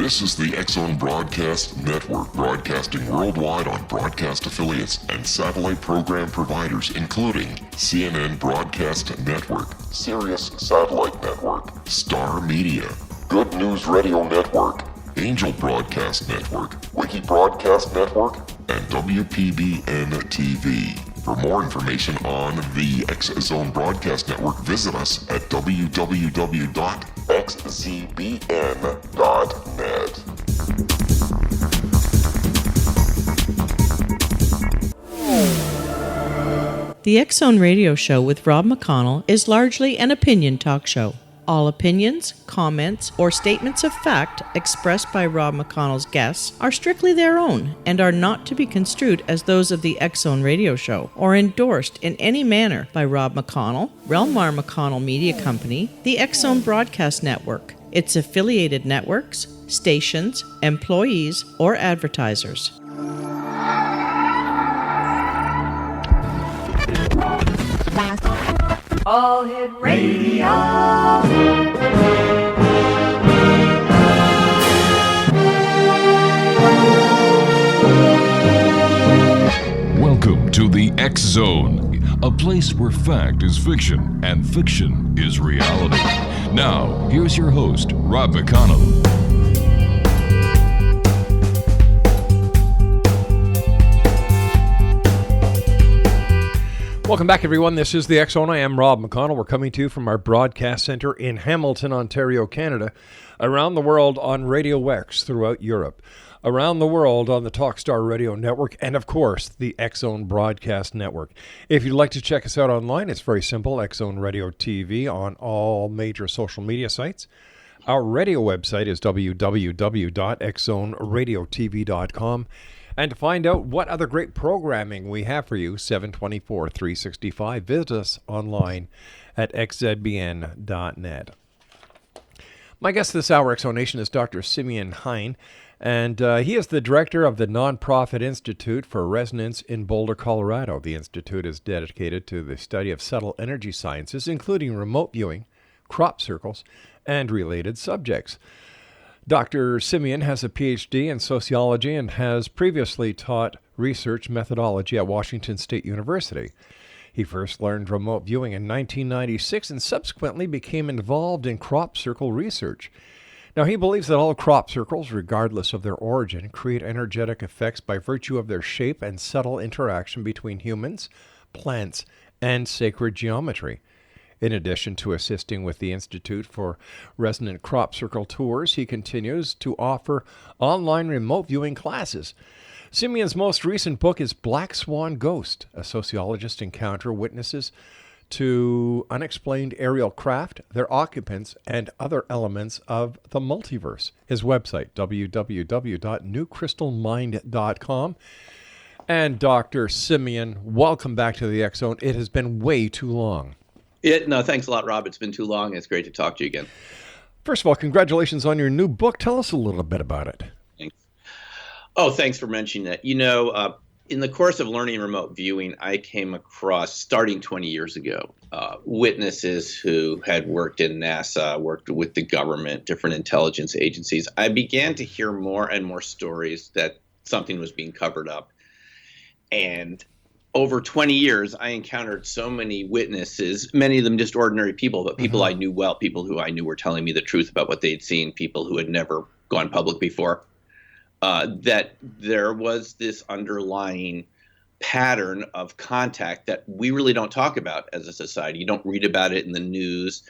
This is the X-Zone Broadcast Network, broadcasting worldwide on broadcast affiliates and satellite program providers, including CNN Broadcast Network, Sirius Satellite Network, Star Media, Good News Radio Network, Angel Broadcast Network, Wiki Broadcast Network, and WPBN TV. For more information on the X-Zone Broadcast Network, visit us at www.xzbn.net. The X-Zone Radio Show with Rob McConnell is largely an opinion talk show. All opinions, comments, or statements of fact expressed by Rob McConnell's guests are strictly their own and are not to be construed as those of the X-Zone Radio Show or endorsed in any manner by Rob McConnell, Relmar McConnell Media Company, the X-Zone Broadcast Network, its affiliated networks, stations, employees, or advertisers. All Hit Radio. Welcome to the X-Zone, a place where fact is fiction and fiction is reality. Now, here's your host, Rob McConnell. Welcome back, everyone. This is the X-Zone. I am Rob McConnell. We're coming to you from our broadcast center in Hamilton, Ontario, Canada, around the world on Radio X throughout Europe, around the world on the Talkstar Radio Network, and of course, the X-Zone Broadcast Network. If you'd like to check us out online, it's very simple, X-Zone Radio TV on all major social media sites. Our radio website is www.xzoneradiotv.com. And to find out what other great programming we have for you, 7/24/365, visit us online at xzbn.net. My guest this hour, X-Zonation, is Dr. Simeon Hein, and he is the director of the nonprofit Institute for Resonance in Boulder, Colorado. The institute is dedicated to the study of subtle energy sciences, including remote viewing, crop circles, and related subjects. Dr. Simeon has a Ph.D. in sociology and has previously taught research methodology at Washington State University. He first learned remote viewing in 1996 and subsequently became involved in crop circle research. Now, he believes that all crop circles, regardless of their origin, create energetic effects by virtue of their shape and subtle interaction between humans, plants, and sacred geometry. In addition to assisting with the Institute for Resonant Crop Circle Tours, he continues to offer online remote viewing classes. Simeon's most recent book is Black Swan Ghosts, a Sociologist Encounters Witnesses to Unexplained Aerial Craft, their occupants, and other elements of the multiverse. His website, www.newcrystalmind.com. And Dr. Simeon, welcome back to the X-Zone. It has been way too long. No, thanks a lot, Rob. It's been too long. It's great to talk to you again. First of all, congratulations on your new book. Tell us a little bit about it. Thanks. Oh, thanks for mentioning that. You know, in the course of learning remote viewing, I came across, starting 20 years ago, witnesses who had worked in NASA, worked with the government, different intelligence agencies. I began to hear more and more stories that something was being covered up. And over 20 years, I encountered so many witnesses, many of them just ordinary people, but people I knew well, people who I knew were telling me the truth about what they'd seen, people who had never gone public before, that there was this underlying pattern of contact that we really don't talk about as a society. You don't read about it in the news,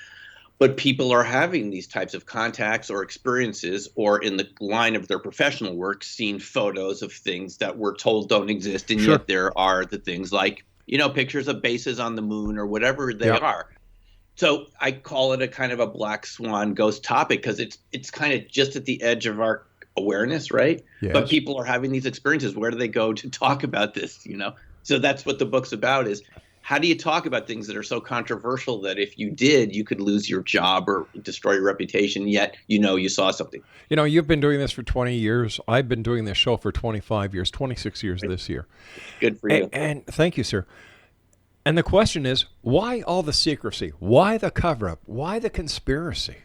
but people are having these types of contacts or experiences, or in the line of their professional work, seeing photos of things that we're told don't exist. And yet there are the things like, you know, pictures of bases on the moon or whatever they are. So I call it a kind of a black swan ghost topic because it's kind of just at the edge of our awareness, right? Yes. But people are having these experiences. Where do they go to talk about this, you know? So that's what the book's about, is how do you talk about things that are so controversial that if you did, you could lose your job or destroy your reputation, yet you know you saw something? You know, you've been doing this for 20 years. I've been doing this show for 25 years, 26 years this year. Good for you. And thank you, sir. And the question is, why all the secrecy? Why the cover-up? Why the conspiracy?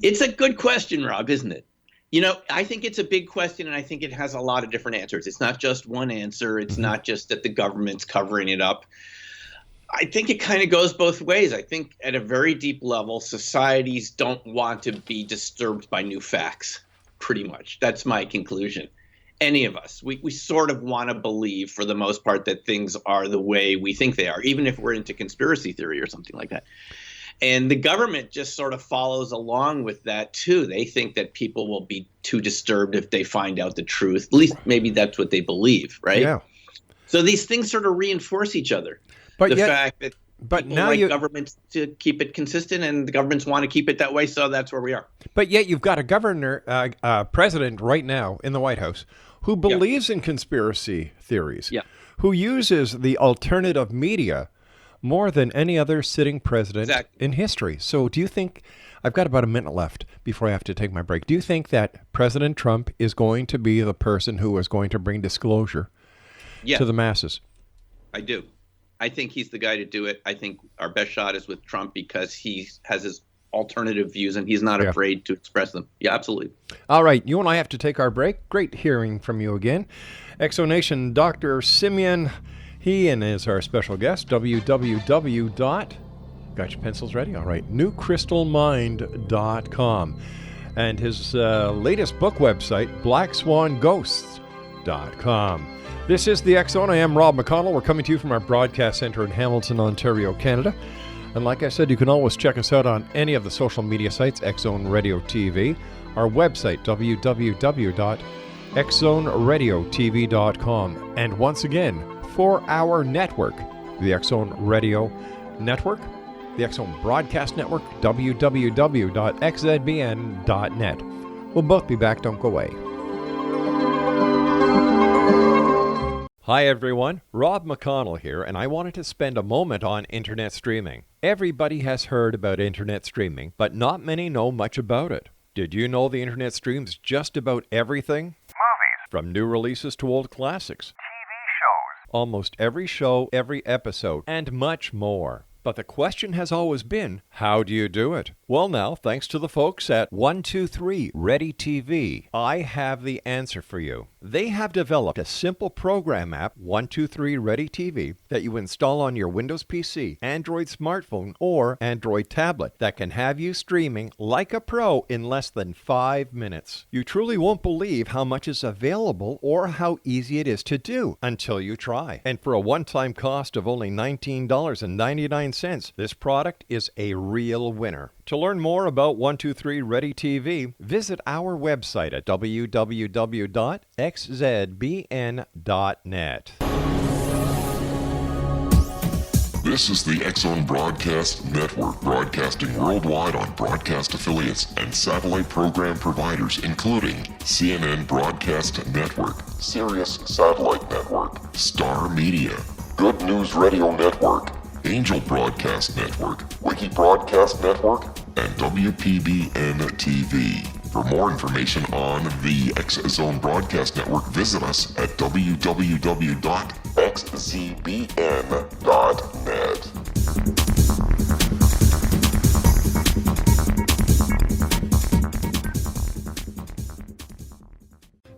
It's a good question, Rob, isn't it? I think it's a big question, and I think it has a lot of different answers. It's not just one answer. It's not just that the government's covering it up. I think it kind of goes both ways. I think at a very deep level, societies don't want to be disturbed by new facts, pretty much. That's my conclusion. Any of us. We sort of want to believe, for the most part, that things are the way we think they are, even if we're into conspiracy theory or something like that. And the government just sort of follows along with that, too. They think that people will be too disturbed if they find out the truth. At least maybe that's what they believe, right? Yeah. So these things sort of reinforce each other. But Fact that people now like governments to keep it consistent, and the governments want to keep it that way, so that's where we are. But yet you've got a president right now in the White House who believes in conspiracy theories, who uses the alternative media more than any other sitting president in history. So do you think, I've got about a minute left before I have to take my break, do you think that President Trump is going to be the person who is going to bring disclosure to the masses? I do. I think he's the guy to do it. I think our best shot is with Trump because he has his alternative views and he's not afraid to express them. Yeah, absolutely. All right. You and I have to take our break. Great hearing from you again. Exonation, Dr. Simeon Hein is our special guest. www. Got your pencils ready? All right. newcrystalmind.com. And his latest book website, blackswanghosts.com. This is The X Zone. I am Rob McConnell. We're coming to you from our broadcast center in Hamilton, Ontario, Canada. And like I said, you can always check us out on any of the social media sites, X Zone Radio TV, our website, www.xzoneradiotv.com. And once again, for our network, the X Zone Radio Network, the X Zone Broadcast Network, www.xzbn.net. We'll both be back. Don't go away. Hi everyone, Rob McConnell here, and I wanted to spend a moment on internet streaming. Everybody has heard about internet streaming, but not many know much about it. Did you know the internet streams just about everything? Movies. From new releases to old classics. TV shows. Almost every show, every episode, and much more. But the question has always been, how do you do it? Well now, thanks to the folks at 123 Ready TV, I have the answer for you. They have developed a simple program app, 123 Ready TV, that you install on your Windows PC, Android smartphone, or Android tablet that can have you streaming like a pro in less than 5 minutes. You truly won't believe how much is available or how easy it is to do until you try. And for a one-time cost of only $19.99, this product is a real winner. To learn more about 123 Ready TV, visit our website at www.xzbn.net. This is the X Zone Broadcast Network, broadcasting worldwide on broadcast affiliates and satellite program providers, including CNN Broadcast Network, Sirius Satellite Network, Star Media, Good News Radio Network, Angel Broadcast Network, Wiki Broadcast Network, and WPBN TV. For more information on the X Zone Broadcast Network, visit us at www.xzbn.net.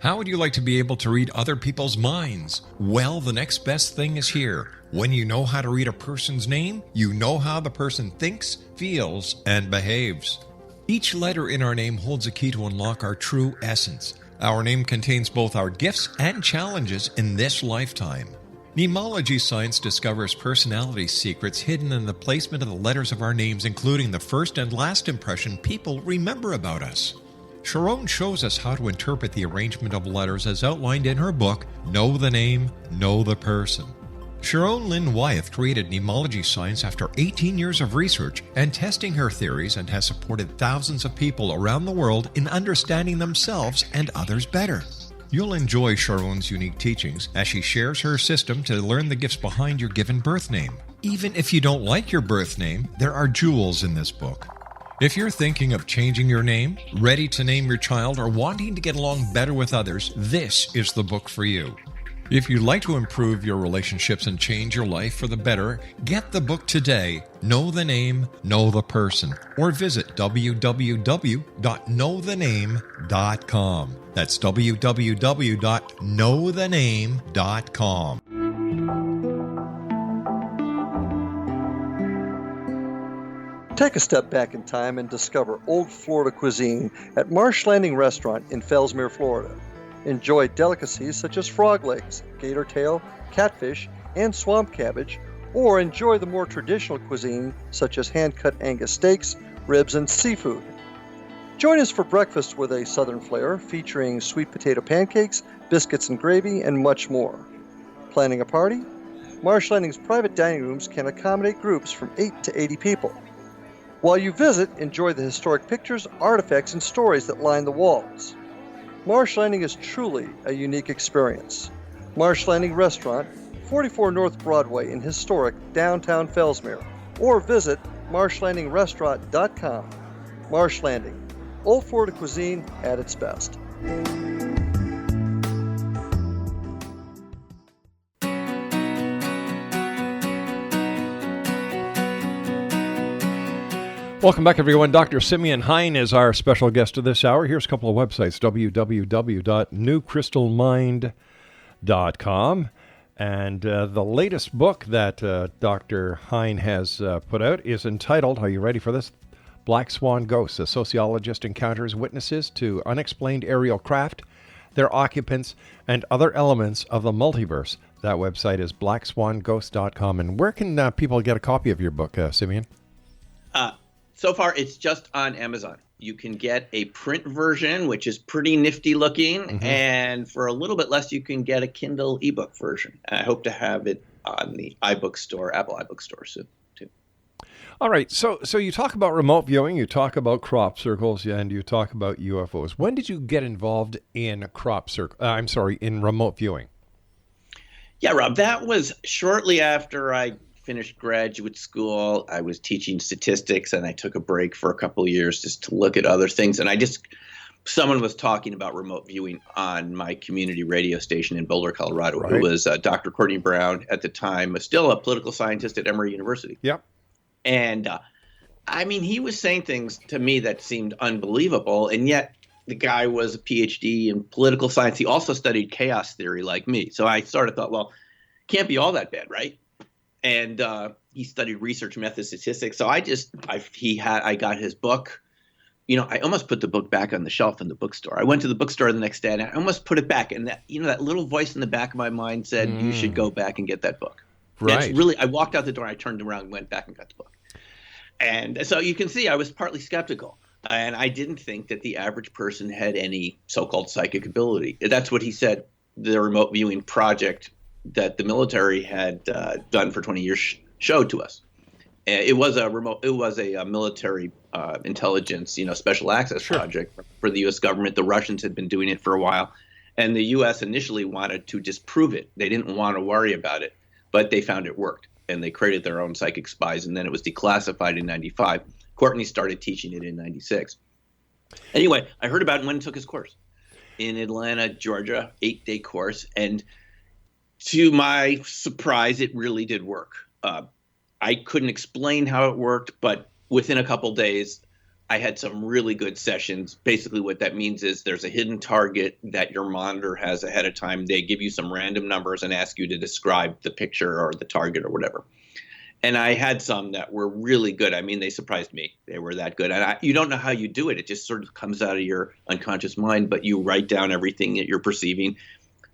How would you like to be able to read other people's minds? Well, the next best thing is here. When you know how to read a person's name, you know how the person thinks, feels, and behaves. Each letter in our name holds a key to unlock our true essence. Our name contains both our gifts and challenges in this lifetime. Mnemology science discovers personality secrets hidden in the placement of the letters of our names, including the first and last impression people remember about us. Sharon shows us how to interpret the arrangement of letters as outlined in her book, Know the Name, Know the Person. Sharon Lynn Wyeth created mnemology science after 18 years of research and testing her theories, and has supported thousands of people around the world in understanding themselves and others better. You'll enjoy Sharon's unique teachings as she shares her system to learn the gifts behind your given birth name. Even if you don't like your birth name, there are jewels in this book. If you're thinking of changing your name, ready to name your child, or wanting to get along better with others, this is the book for you. If you'd like to improve your relationships and change your life for the better, get the book today, Know the Name, Know the Person, or visit www.knowthename.com. That's www.knowthename.com. Take a step back in time and discover old Florida cuisine at Marsh Landing Restaurant in Fellsmere, Florida. Enjoy delicacies such as frog legs, gator tail, catfish, and swamp cabbage, or enjoy the more traditional cuisine such as hand-cut Angus steaks, ribs, and seafood. Join us for breakfast with a southern flair featuring sweet potato pancakes, biscuits and gravy, and much more. Planning a party? Marsh Landing's private dining rooms can accommodate groups from 8 to 80 people. While you visit, enjoy the historic pictures, artifacts, and stories that line the walls. Marsh Landing is truly a unique experience. Marsh Landing Restaurant, 44 North Broadway in historic downtown Fellsmere, or visit marshlandingrestaurant.com. Marsh Landing, old Florida cuisine at its best. Welcome back, everyone. Dr. Simeon Hein is our special guest of this hour. Here's a couple of websites, www.newcrystalmind.com. And the latest book that Dr. Hein has put out is entitled, are you ready for this? Black Swan Ghosts, a sociologist encounters witnesses to unexplained aerial craft, their occupants, and other elements of the multiverse. That website is blackswanghosts.com. And where can people get a copy of your book, Simeon? So far, it's just on Amazon. You can get a print version, which is pretty nifty looking, and for a little bit less, you can get a Kindle ebook version. I hope to have it on the iBook store, Apple iBook store soon, too. All right, so you talk about remote viewing, you talk about crop circles, and you talk about UFOs. When did you get involved in in remote viewing? Yeah, Rob, that was shortly after I finished graduate school. I was teaching statistics, and I took a break for a couple of years just to look at other things. And someone was talking about remote viewing on my community radio station in Boulder, Colorado, right, who was Dr. Courtney Brown at the time, still a political scientist at Emory University. Yep. And he was saying things to me that seemed unbelievable. And yet the guy was a Ph.D. in political science. He also studied chaos theory like me. So I sort of thought, well, can't be all that bad, right? And he studied research method statistics. So I got his book. I almost put the book back on the shelf in the bookstore. I went to the bookstore the next day and I almost put it back. And that little voice in the back of my mind said, you should go back and get that book. Right. I walked out the door, I turned around and went back and got the book. And so you can see I was partly skeptical. And I didn't think that the average person had any so-called psychic ability. That's what he said the remote viewing project that the military had done for 20 years showed to us. It was a military intelligence, special access project for the U.S. government. The Russians had been doing it for a while, and the U.S. initially wanted to disprove it. They didn't want to worry about it, but they found it worked, and they created their own psychic spies, and then it was declassified in 95. Courtney started teaching it in 96. Anyway, I heard about it when he took his course in Atlanta, Georgia, 8-day course, and to my surprise, it really did work. I couldn't explain how it worked, but within a couple days, I had some really good sessions. Basically, what that means is there's a hidden target that your monitor has ahead of time. They give you some random numbers and ask you to describe the picture or the target or whatever. And I had some that were really good. They surprised me. They were that good. And you don't know how you do it. It just sort of comes out of your unconscious mind, but you write down everything that you're perceiving.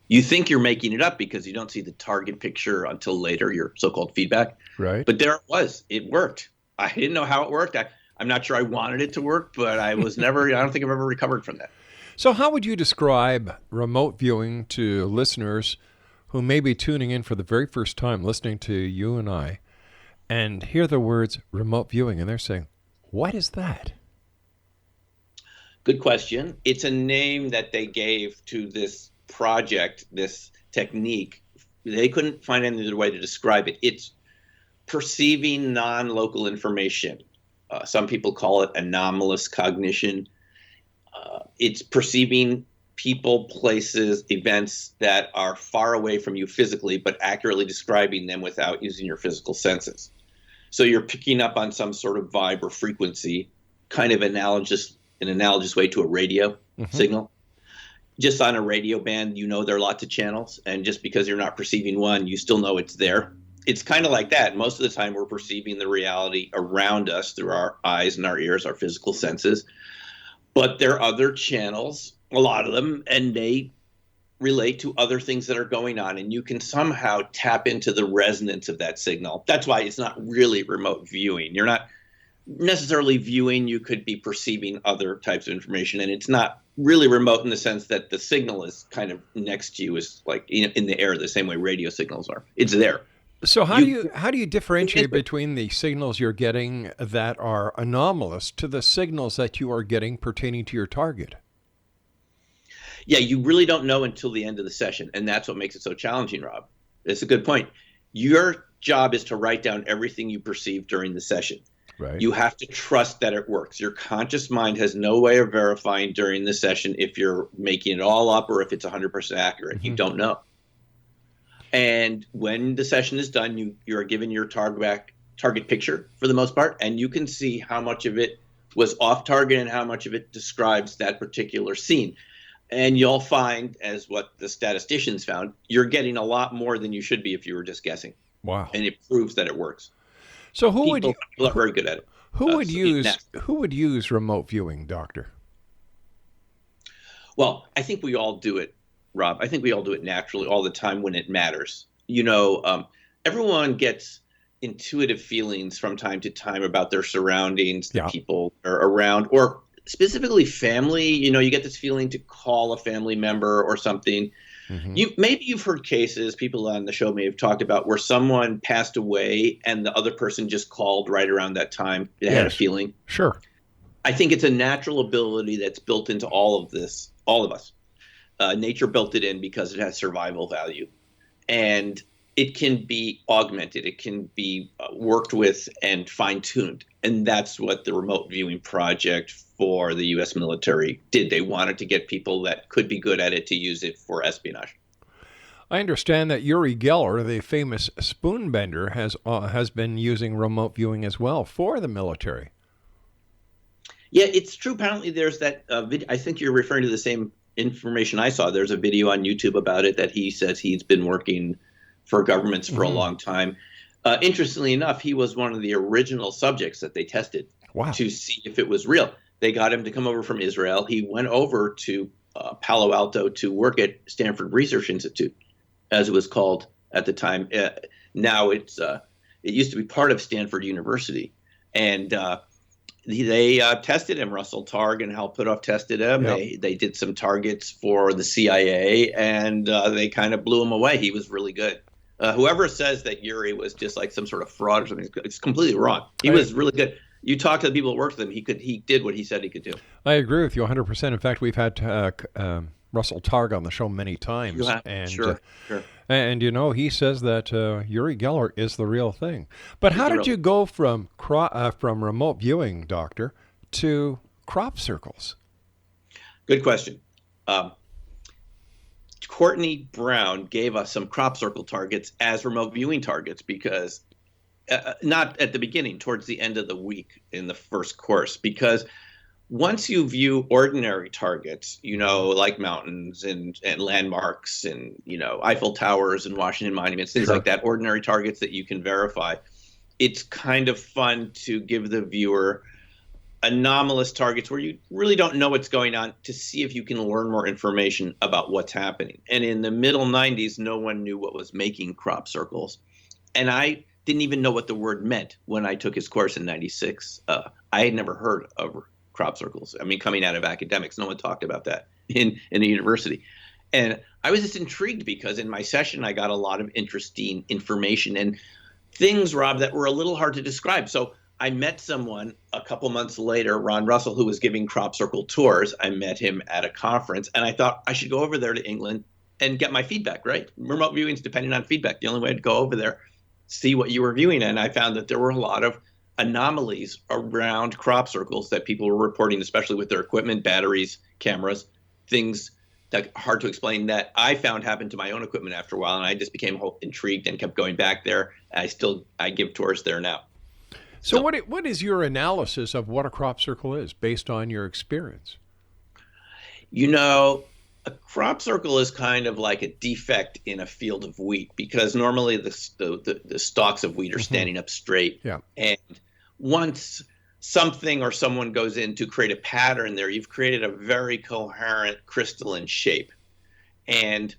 You think you're making it up because you don't see the target picture until later, your so-called feedback. Right. But there it was. It worked. I didn't know how it worked. I'm not sure I wanted it to work, but I don't think I've ever recovered from that. So how would you describe remote viewing to listeners who may be tuning in for the very first time, listening to you and I, and hear the words remote viewing, and they're saying, what is that? Good question. It's a name that they gave to this project, this technique. They couldn't find any other way to describe it. It's perceiving non-local information. Some people call it anomalous cognition. It's perceiving people, places, events that are far away from you physically, but accurately describing them without using your physical senses. So you're picking up on some sort of vibe or frequency, kind of an analogous way to a radio signal. Just on a radio band, you know there are lots of channels, and just because you're not perceiving one, you still know it's there. It's kind of like that. Most of the time, we're perceiving the reality around us through our eyes and our ears, our physical senses. But there are other channels, a lot of them, and they relate to other things that are going on, and you can somehow tap into the resonance of that signal. That's why it's not really remote viewing. You're not necessarily viewing, you could be perceiving other types of information, and it's not really remote in the sense that the signal is kind of next to you, is like in the air, the same way radio signals are. It's there. So how do you differentiate between the signals you're getting that are anomalous to the signals that you are getting pertaining to your target? Yeah, you really don't know until the end of the session, and that's what makes it so challenging, Rob. It's a good point. Your job is to write down everything you perceive during the session. Right. You have to trust that it works. Your conscious mind has no way of verifying during the session if you're making it all up or if it's 100% accurate. You don't know. And when the session is done, you are given your target picture for the most part, and you can see how much of it was off target and how much of it describes that particular scene. And you'll find, as what the statisticians found, you're getting a lot more than you should be if you were just guessing. Wow. And it proves that it works. So people are very good at it. Who would use remote viewing, Doctor? Well, I think we all do it, Rob. I think we all do it naturally all the time when it matters. You know, everyone gets intuitive feelings from time to time about their surroundings, the people are around, or specifically family. You know, you get this feeling to call a family member or something. Maybe you've heard cases, people on the show may have talked about, where someone passed away and the other person just called right around that time. They had a feeling. Sure. I think it's a natural ability that's built into all of this, all of us. Nature built it in because it has survival value. And it can be augmented. It can be worked with and fine-tuned. And that's what the remote viewing project for the U.S. military did. They wanted to get people that could be good at it to use it for espionage. I understand that Uri Geller, the famous spoon bender, has been using remote viewing as well for the military. Yeah, it's true. Apparently there's that video. I think you're referring to the same information I saw. There's a video on YouTube about it that he says he's been working for governments for a long time. Interestingly enough, he was one of the original subjects that they tested to see if it was real. They got him to come over from Israel. He went over to Palo Alto to work at Stanford Research Institute, as it was called at the time. Now it used to be part of Stanford University. And they tested him. Russell Targ and Hal Puthoff tested him. Yep. They did some targets for the CIA, and they kind of blew him away. He was really good. Whoever says that Uri was just like some sort of fraud or something, it's completely wrong. He was really good. You talk to the people that worked with him, he did what he said he could do. I agree with you 100%. In fact, we've had Russell Targ on the show many times. And, sure. And, you know, he says that Uri Geller is the real thing. But how did you go from remote viewing, Doctor, to crop circles? Good question. Courtney Brown gave us some crop circle targets as remote viewing targets because not at the beginning, towards the end of the week in the first course, because once you view ordinary targets, you know, like mountains and landmarks and, you know, Eiffel Towers and Washington monuments, things like that, ordinary targets that you can verify, it's kind of fun to give the viewer anomalous targets where you really don't know what's going on to see if you can learn more information about what's happening. And in the middle 90s, no one knew what was making crop circles. And I didn't even know what the word meant when I took his course in 96. I had never heard of crop circles. I mean, coming out of academics, no one talked about that in a university. And I was just intrigued because in my session, I got a lot of interesting information and things, Rob, that were a little hard to describe. So I met someone a couple months later, Ron Russell, who was giving crop circle tours. I met him at a conference, and I thought I should go over there to England and get my feedback, right? Remote viewing is depending on feedback. The only way to go over there, see what you were viewing. And I found that there were a lot of anomalies around crop circles that people were reporting, especially with their equipment, batteries, cameras, things hard to explain that I found happened to my own equipment after a while, and I just became intrigued and kept going back there. I give tours there now. So what is your analysis of what a crop circle is based on your experience? A crop circle is kind of like a defect in a field of wheat, because normally the stalks of wheat are standing up straight. Yeah. And once something or someone goes in to create a pattern there, you've created a very coherent crystalline shape. And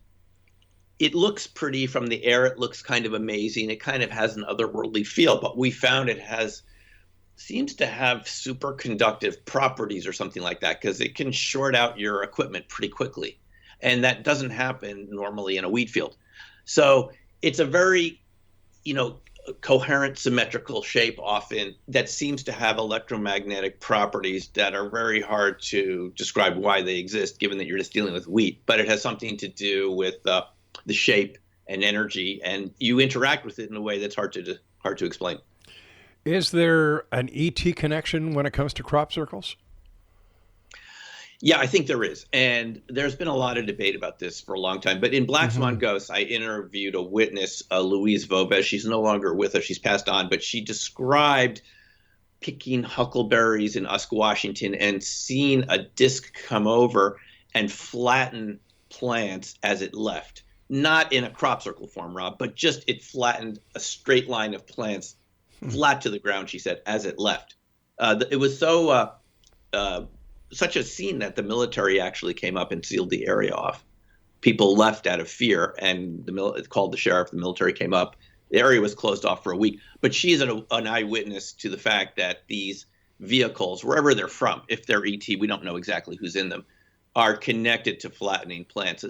it looks pretty from the air. It looks kind of amazing. It kind of has an otherworldly feel, but we found seems to have superconductive properties or something like that, because it can short out your equipment pretty quickly. And that doesn't happen normally in a wheat field. So it's a very, coherent, symmetrical shape often that seems to have electromagnetic properties that are very hard to describe why they exist, given that you're just dealing with wheat. But it has something to do with the shape and energy, and you interact with it in a way that's hard to explain. Is there an ET connection when it comes to crop circles? Yeah, I think there is. And there's been a lot of debate about this for a long time. But in Black Swan Ghosts, I interviewed a witness, Louise Vobes. She's no longer with us. She's passed on. But she described picking huckleberries in Usk, Washington, and seeing a disc come over and flatten plants as it left. Not in a crop circle form, Rob, but just it flattened a straight line of plants flat to the ground, she said, as it left. It was such a scene that the military actually came up and sealed the area off. People left out of fear, and it called the sheriff. The military came up. The area was closed off for a week. But she is an eyewitness to the fact that these vehicles, wherever they're from, if they're ET, we don't know exactly who's in them, are connected to flattening plants.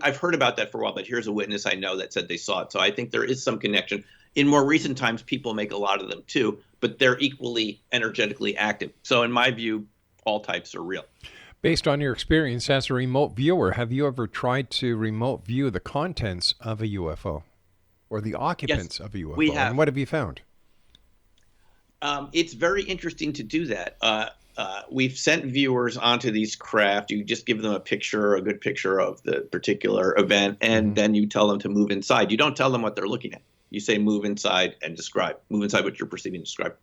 I've heard about that for a while, but here's a witness I know that said they saw it. So I think there is some connection. In more recent times, people make a lot of them too, but they're equally energetically active. So in my view, all types are real. Based on your experience as a remote viewer, have you ever tried to remote view the contents of a UFO or the occupants of a UFO? We have. And what have you found? It's very interesting to do that. We've sent viewers onto these craft. You just give them a good picture of the particular event, and then you tell them to move inside. You don't tell them what they're looking at. You say move inside and describe. Move inside what you're perceiving and describe.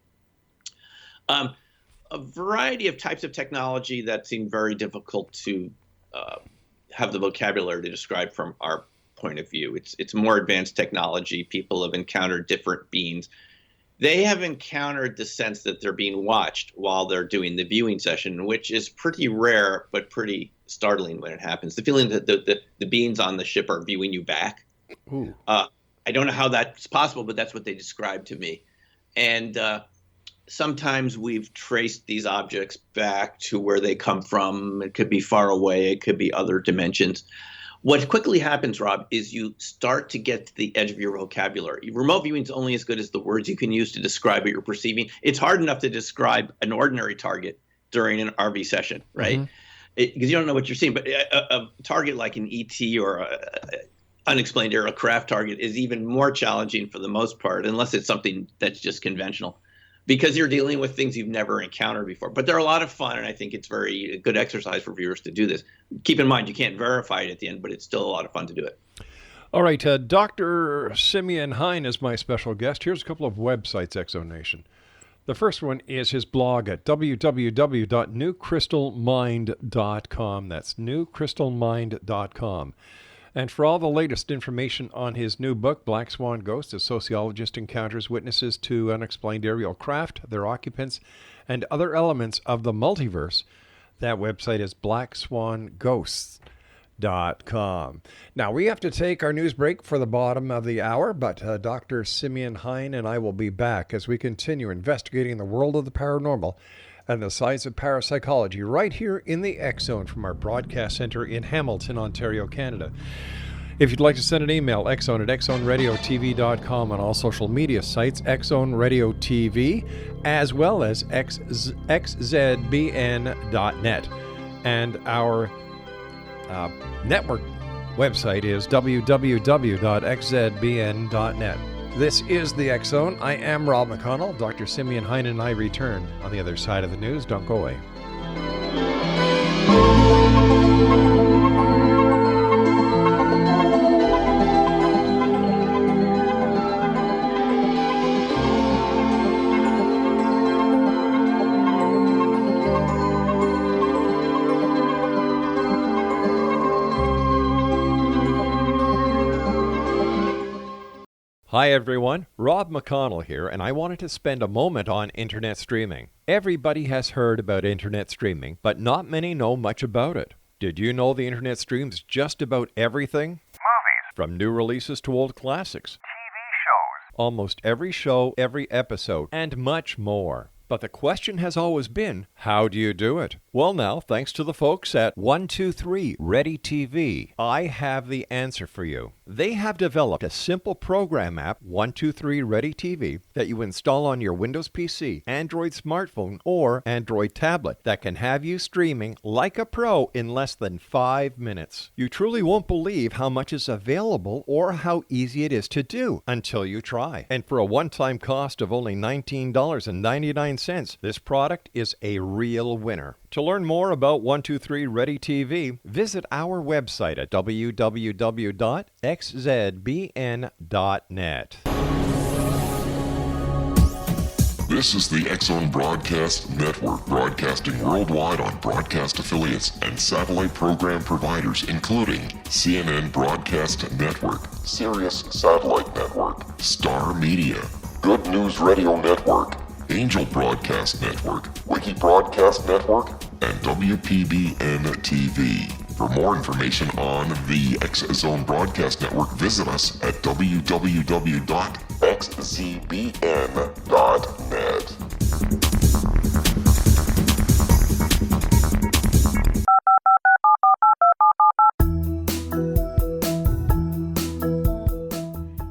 A variety of types of technology that seem very difficult to have the vocabulary to describe from our point of view. It's more advanced technology. People have encountered different beings. They have encountered the sense that they're being watched while they're doing the viewing session, which is pretty rare but pretty startling when it happens. The feeling that the beings on the ship are viewing you back. Ooh. I don't know how that's possible, but that's what they described to me. And sometimes we've traced these objects back to where they come from. It could be far away. It could be other dimensions. What quickly happens, Rob, is you start to get to the edge of your vocabulary. Remote viewing is only as good as the words you can use to describe what you're perceiving. It's hard enough to describe an ordinary target during an RV session, right? Because you don't know what you're seeing. But a target like an ET or a Unexplained Aerial Craft target is even more challenging for the most part, unless it's something that's just conventional, because you're dealing with things you've never encountered before. But they're a lot of fun, and I think it's very good exercise for viewers to do this. Keep in mind, you can't verify it at the end, but it's still a lot of fun to do it. All right, Dr. Simeon Hein is my special guest. Here's a couple of websites, Exonation. The first one is his blog at www.newcrystalmind.com. That's newcrystalmind.com. And for all the latest information on his new book, Black Swan Ghosts, a Sociologist Encounters Witnesses to Unexplained Aerial Craft, Their Occupants, and Other Elements of the Multiverse, that website is blackswanghosts.com. Now, we have to take our news break for the bottom of the hour, but Dr. Simeon Hein and I will be back as we continue investigating the world of the paranormal and the science of parapsychology right here in the X Zone from our broadcast center in Hamilton, Ontario, Canada. If you'd like to send an email, xzone at xzoneradiotv.com, on all social media sites, Xzone Radio TV, as well as xzbn.net. And our network website is www.xzbn.net. This is the X Zone. I am Rob McConnell. Dr. Simeon Hein and I return on the other side of the news. Don't go away. Hi everyone, Rob McConnell here, and I wanted to spend a moment on internet streaming. Everybody has heard about internet streaming, but not many know much about it. Did you know the internet streams just about everything? Movies. From new releases to old classics. TV shows. Almost every show, every episode, and much more. But the question has always been, how do you do it? Well now, thanks to the folks at 123 Ready TV, I have the answer for you. They have developed a simple program app, 123 Ready TV, that you install on your Windows PC, Android smartphone, or Android tablet that can have you streaming like a pro in less than 5 minutes. You truly won't believe how much is available or how easy it is to do until you try. And for a one-time cost of only $19.99, this product is a real winner. To learn more about 123 Ready TV, visit our website at www.xzbn.net. This is the X-Zone Broadcast Network, broadcasting worldwide on broadcast affiliates and satellite program providers, including CNN Broadcast Network, Sirius Satellite Network, Star Media, Good News Radio Network, Angel Broadcast Network, Wiki Broadcast Network, and WPBN TV. For more information on the X-Zone Broadcast Network, visit us at www.xzbn.net.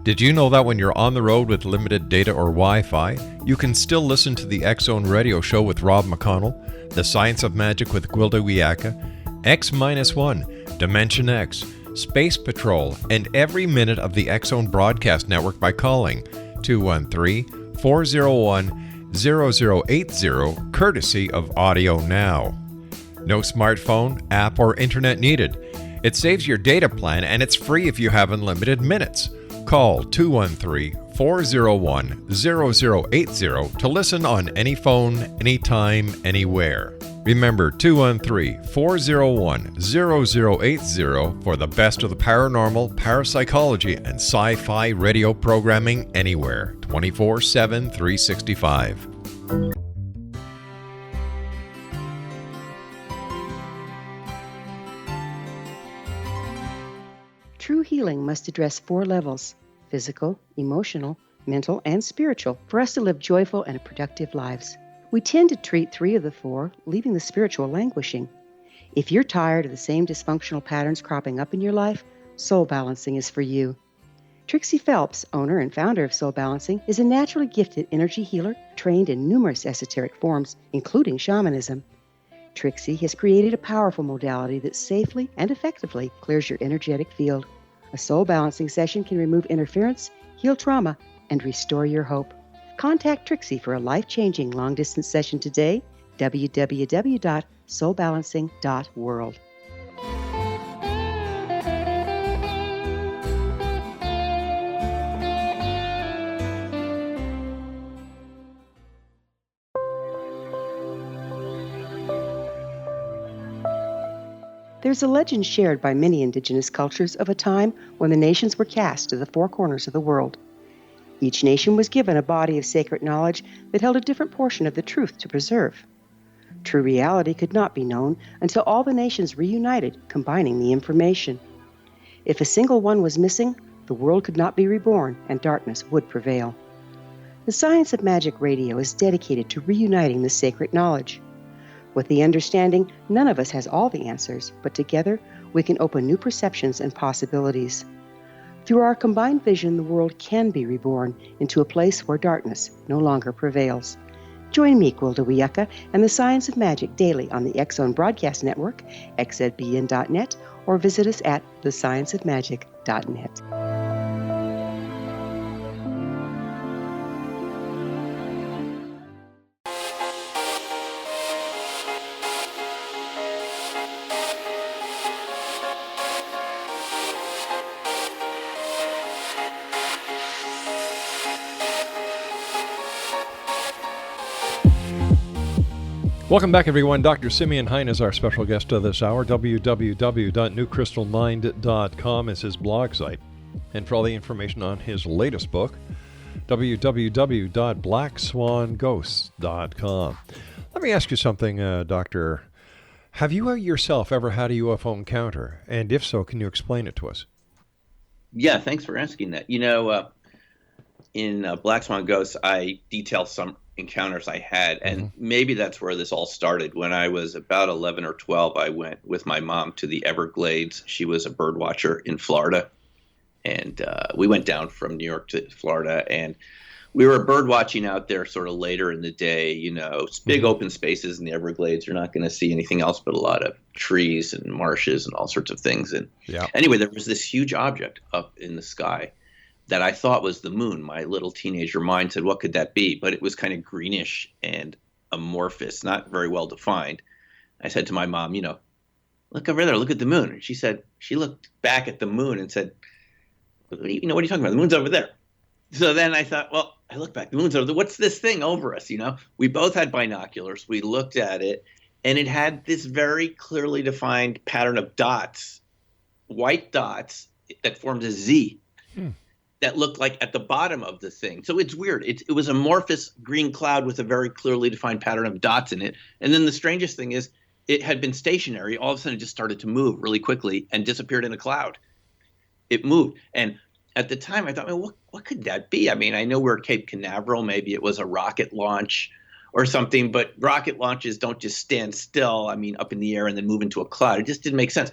Did you know that when you're on the road with limited data or Wi-Fi, you can still listen to the X-Zone Radio Show with Rob McConnell, The Science of Magic with Gwilda Wiyaka, X-1, Dimension X, Space Patrol, and every minute of the X-Zone Broadcast Network by calling 213-401-0080, courtesy of Audio Now. No smartphone, app, or internet needed. It saves your data plan and it's free if you have unlimited minutes. Call 213-401-0080 to listen on any phone, anytime, anywhere. Remember 213-401-0080 for the best of the paranormal, parapsychology, and sci-fi radio programming anywhere, 24/7, 365. True healing must address 4 levels: physical, emotional, mental, and spiritual, for us to live joyful and productive lives. We tend to treat 3 of the 4, leaving the spiritual languishing. If you're tired of the same dysfunctional patterns cropping up in your life, Soul Balancing is for you. Trixie Phelps, owner and founder of Soul Balancing, is a naturally gifted energy healer trained in numerous esoteric forms, including shamanism. Trixie has created a powerful modality that safely and effectively clears your energetic field. A soul balancing session can remove interference, heal trauma, and restore your hope. Contact Trixie for a life-changing long-distance session today, www.soulbalancing.world. There's a legend shared by many indigenous cultures of a time when the nations were cast to the 4 corners of the world. Each nation was given a body of sacred knowledge that held a different portion of the truth to preserve. True reality could not be known until all the nations reunited, combining the information. If a single one was missing, the world could not be reborn and darkness would prevail. The Science of Magic Radio is dedicated to reuniting the sacred knowledge. With the understanding, none of us has all the answers, but together we can open new perceptions and possibilities. Through our combined vision, the world can be reborn into a place where darkness no longer prevails. Join me, Gwilda Wiyaka, and the Science of Magic daily on the X-Zone Broadcast Network, xzbn.net, or visit us at thescienceofmagic.net. Welcome back, everyone. Dr. Simeon Hein is our special guest of this hour. www.newcrystalmind.com is his blog site. And for all the information on his latest book, www.blackswanghosts.com. Let me ask you something, Doctor. Have you yourself ever had a UFO encounter? And if so, can you explain it to us? Yeah, thanks for asking that. In Black Swan Ghosts, I detail some encounters I had, and maybe that's where this all started. When I was about 11 or 12, I went with my mom to the Everglades. She was a bird watcher in Florida, and we went down from New York to Florida, and we were bird watching out there sort of later in the day. It's big open spaces in the Everglades. You're not going to see anything else but a lot of trees and marshes and all sorts of things. And anyway, there was this huge object up in the sky that I thought was the moon. My little teenager mind said, what could that be? But it was kind of greenish and amorphous, not very well defined. I said to my mom, look over there, look at the moon. And she said, she looked back at the moon and said, what are you talking about? The moon's over there. So then I thought, well, I look back, the moon's over there. What's this thing over us? We both had binoculars. We looked at it, and it had this very clearly defined pattern of dots, white dots that formed a Z. That looked like at the bottom of the thing. So it's weird. It was an amorphous green cloud with a very clearly defined pattern of dots in it. And then the strangest thing is it had been stationary. All of a sudden it just started to move really quickly and disappeared in a cloud. It moved. And at the time I thought, well, what could that be? I mean, I know we're at Cape Canaveral. Maybe it was a rocket launch or something, but rocket launches don't just stand still. I mean, up in the air and then move into a cloud. It just didn't make sense.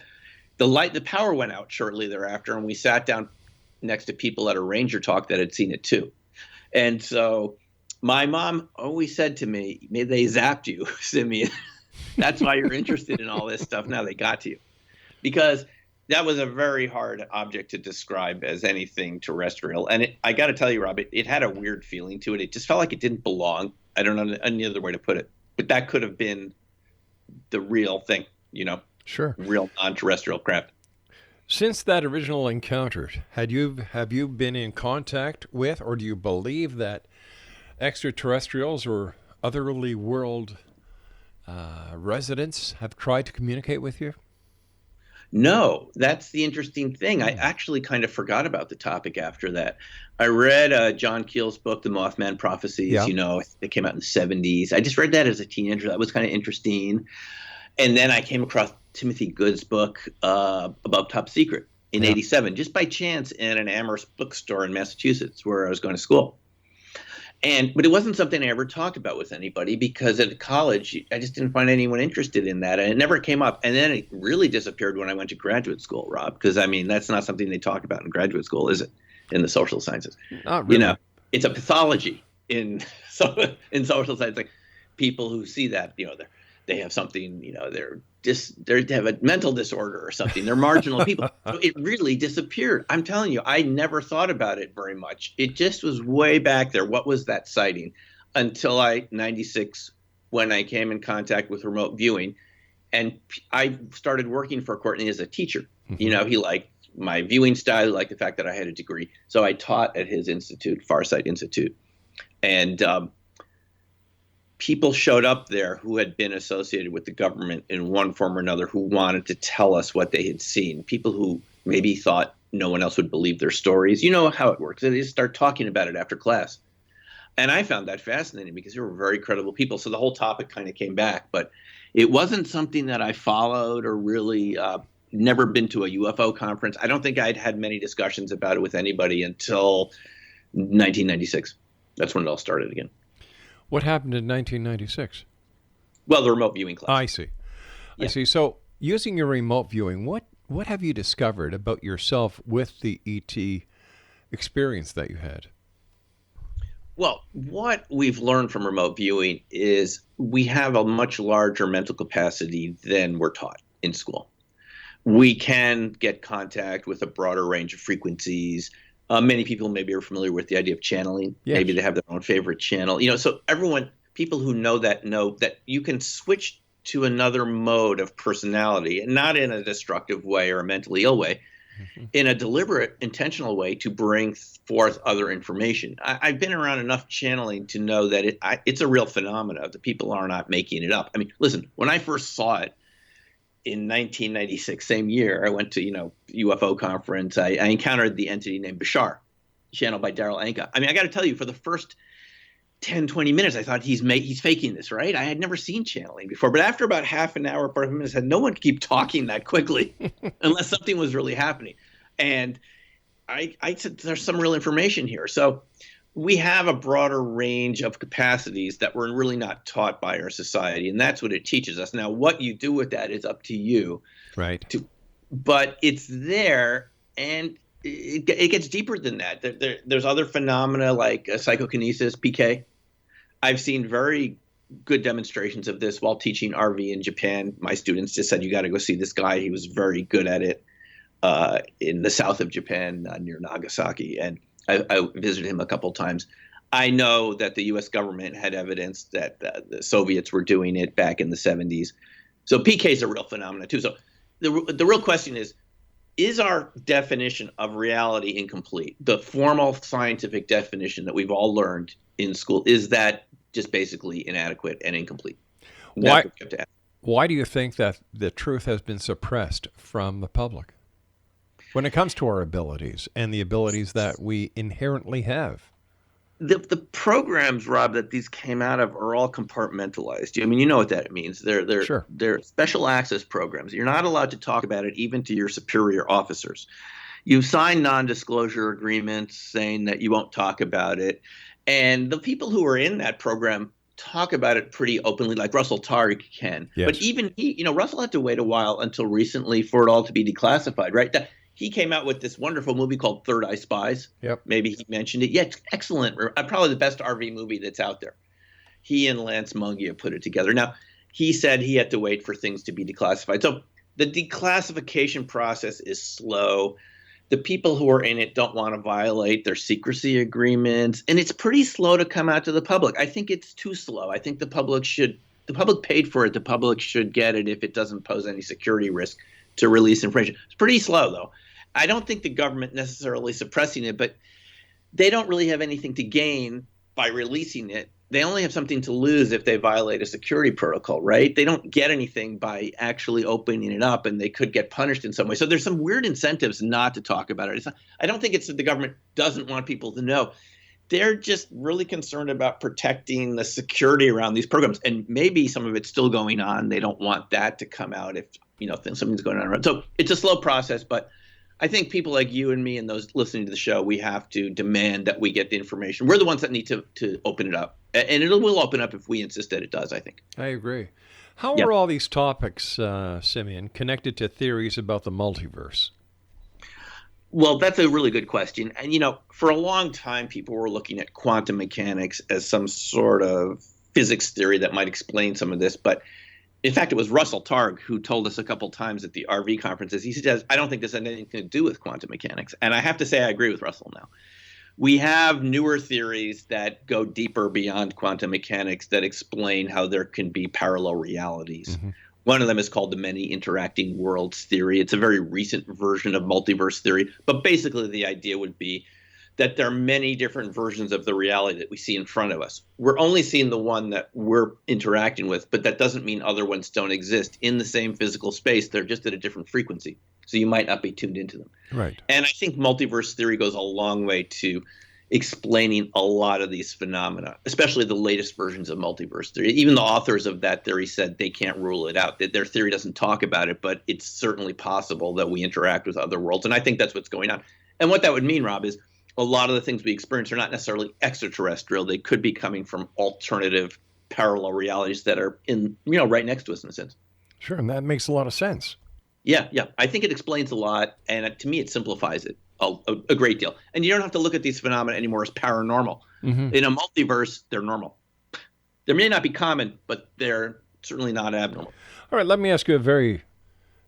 The power went out shortly thereafter, and we sat down next to people at a ranger talk that had seen it too. And so my mom always said to me, "May they zapped you, Simeon. That's why you're interested in all this stuff. Now they got to you." Because that was a very hard object to describe as anything terrestrial. And I got to tell you, Rob, it had a weird feeling to it. It just felt like it didn't belong. I don't know any other way to put it. But that could have been the real thing, Sure. Real non-terrestrial craft. Since that original encounter, have you been in contact with, or do you believe that extraterrestrials or otherly world residents have tried to communicate with you? No, that's the interesting thing. I actually kind of forgot about the topic after that. I read John Keel's book, The Mothman Prophecies. It came out in the 70s. I just read that as a teenager. That was kind of interesting. And then I came across Timothy Good's book about Top Secret in 87, just by chance in an Amherst bookstore in Massachusetts where I was going to school. But it wasn't something I ever talked about with anybody because at college, I just didn't find anyone interested in that. And it never came up. And then it really disappeared when I went to graduate school, Rob, because, I mean, that's not something they talk about in graduate school, is it? In the social sciences. Not really. It's a pathology in social science. Like people who see that, they have something, they have a mental disorder or something. They're marginal people. So it really disappeared. I'm telling you, I never thought about it very much. It just was way back there. What was that sighting? Until 96, when I came in contact with remote viewing, and I started working for Courtney as a teacher. Mm-hmm. He liked my viewing style, he liked the fact that I had a degree. So I taught at his institute, Farsight Institute. And people showed up there who had been associated with the government in one form or another who wanted to tell us what they had seen. People who maybe thought no one else would believe their stories. You know how it works. They just start talking about it after class. And I found that fascinating because they were very credible people. So the whole topic kind of came back. But it wasn't something that I followed or really never been to a UFO conference. I don't think I'd had many discussions about it with anybody until 1996. That's when it all started again. What happened in 1996? Well, the remote viewing class. I see. Yeah. I see. So using your remote viewing, what have you discovered about yourself with the ET experience that you had? Well, what we've learned from remote viewing is we have a much larger mental capacity than we're taught in school. We can get contact with a broader range of frequencies. Many people maybe are familiar with the idea of channeling. Yes. Maybe they have their own favorite channel. So people who know that you can switch to another mode of personality, and not in a destructive way or a mentally ill way, in a deliberate, intentional way to bring forth other information. I've been around enough channeling to know that it's a real phenomena. The people are not making it up. I mean, listen, when I first saw it, in 1996, same year, I went to, UFO conference. I encountered the entity named Bashar, channeled by Daryl Anka. I mean, I got to tell you, for the first 10, 20 minutes, I thought he's faking this, right? I had never seen channeling before. But after about half an hour, 40 minutes, I said, no one could keep talking that quickly unless something was really happening. And I said, there's some real information here. So we have a broader range of capacities that we're really not taught by our society. And that's what it teaches us. Now, what you do with that is up to you. Right. But it's there, and it gets deeper than that. There's other phenomena like psychokinesis, PK. I've seen very good demonstrations of this while teaching RV in Japan. My students just said, you got to go see this guy. He was very good at it in the south of Japan near Nagasaki. And I visited him a couple times. I know that the U.S. government had evidence that the Soviets were doing it back in the 70s. So PK is a real phenomenon too. So the real question is our definition of reality incomplete? The formal scientific definition that we've all learned in school, is that just basically inadequate and incomplete? Why do you think that the truth has been suppressed from the public when it comes to our abilities and the abilities that we inherently have? The programs, Rob, that these came out of are all compartmentalized. I mean, you know what that means. They're special access programs. You're not allowed to talk about it even to your superior officers. You sign non-disclosure agreements saying that you won't talk about it. And the people who are in that program talk about it pretty openly, like Russell Targ can. Yes. But even he, Russell had to wait a while until recently for it all to be declassified, right? He came out with this wonderful movie called Third Eye Spies. Yep. Maybe he mentioned it. Yeah, it's excellent. Probably the best RV movie that's out there. He and Lance Mungia put it together. Now, he said he had to wait for things to be declassified. So the declassification process is slow. The people who are in it don't want to violate their secrecy agreements. And it's pretty slow to come out to the public. I think it's too slow. I think the public paid for it. The public should get it if it doesn't pose any security risk to release information. It's pretty slow, though. I don't think the government necessarily suppressing it, but they don't really have anything to gain by releasing it. They only have something to lose if they violate a security protocol, right? They don't get anything by actually opening it up, and they could get punished in some way. So there's some weird incentives not to talk about it. I don't think it's that the government doesn't want people to know. They're just really concerned about protecting the security around these programs. And maybe some of it's still going on. They don't want that to come out if something's going on around. So it's a slow process, but I think people like you and me and those listening to the show, we have to demand that we get the information. We're the ones that need to open it up. And it will open up if we insist that it does, I think. I agree. How are all these topics, Simeon, connected to theories about the multiverse? Well, that's a really good question. And, for a long time, people were looking at quantum mechanics as some sort of physics theory that might explain some of this. But in fact, it was Russell Targ who told us a couple times at the RV conferences. He says, I don't think this has anything to do with quantum mechanics. And I have to say I agree with Russell now. We have newer theories that go deeper beyond quantum mechanics that explain how there can be parallel realities. Mm-hmm. One of them is called the many interacting worlds theory. It's a very recent version of multiverse theory. But basically the idea would be that there are many different versions of the reality that we see in front of us. We're only seeing the one that we're interacting with, but that doesn't mean other ones don't exist in the same physical space. They're just at a different frequency. So you might not be tuned into them. Right. And I think multiverse theory goes a long way to explaining a lot of these phenomena, especially the latest versions of multiverse theory. Even the authors of that theory said they can't rule it out, that their theory doesn't talk about it, but it's certainly possible that we interact with other worlds. And I think that's what's going on. And what that would mean, Rob, is a lot of the things we experience are not necessarily extraterrestrial. They could be coming from alternative parallel realities that are right next to us in a sense. Sure, and that makes a lot of sense. Yeah. I think it explains a lot, and to me, it simplifies it a great deal. And you don't have to look at these phenomena anymore as paranormal. Mm-hmm. In a multiverse, they're normal. They may not be common, but they're certainly not abnormal. All right, let me ask you a very,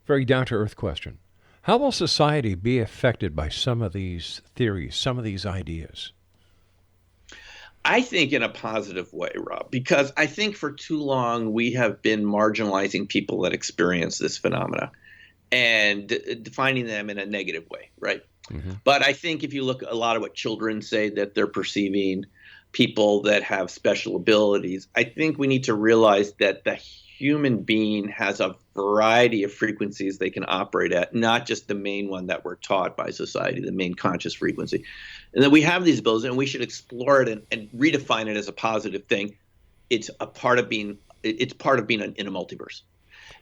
very down-to-earth question. How will society be affected by some of these theories, some of these ideas? I think in a positive way, Rob, because I think for too long we have been marginalizing people that experience this phenomena and defining them in a negative way, right? Mm-hmm. But I think if you look at a lot of what children say that they're perceiving, people that have special abilities, I think we need to realize that the human being has a variety of frequencies they can operate at, not just the main one that we're taught by society, the main conscious frequency. And then we have these abilities, and we should explore it and redefine it as a positive thing. It's a part of being in a multiverse.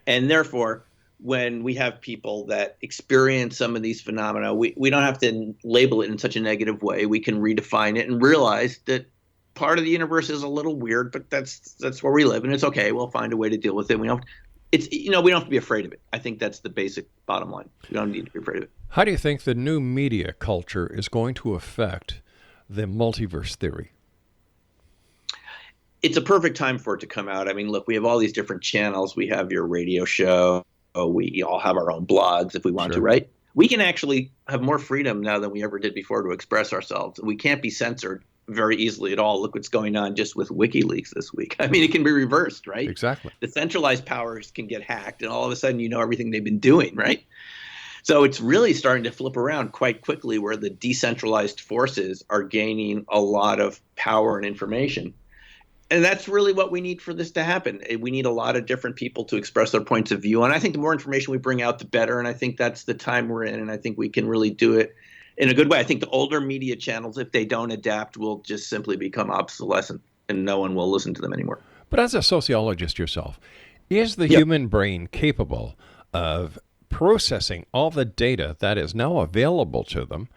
And therefore, when we have people that experience some of these phenomena, we don't have to label it in such a negative way. We can redefine it and realize that part of the universe is a little weird, but that's where we live, and it's okay. We'll find a way to deal with it. We don't have to be afraid of it. I think that's the basic bottom line. We don't need to be afraid of it. How do you think the new media culture is going to affect the multiverse theory? It's a perfect time for it to come out. I mean, look, we have all these different channels. We have your radio show. We all have our own blogs if we want to, right? We can actually have more freedom now than we ever did before to express ourselves. We can't be censored very easily at all. Look what's going on just with WikiLeaks this week. I mean, it can be reversed, right? Exactly. The centralized powers can get hacked, and all of a sudden you know everything they've been doing, right? So it's really starting to flip around quite quickly, where the decentralized forces are gaining a lot of power and information. And that's really what we need for this to happen. We need a lot of different people to express their points of view. And I think the more information we bring out, the better. And I think that's the time we're in. And I think we can really do it in a good way. I think the older media channels, if they don't adapt, will just simply become obsolescent and no one will listen to them anymore. But as a sociologist yourself, is the human brain capable of processing all the data that is now available to them,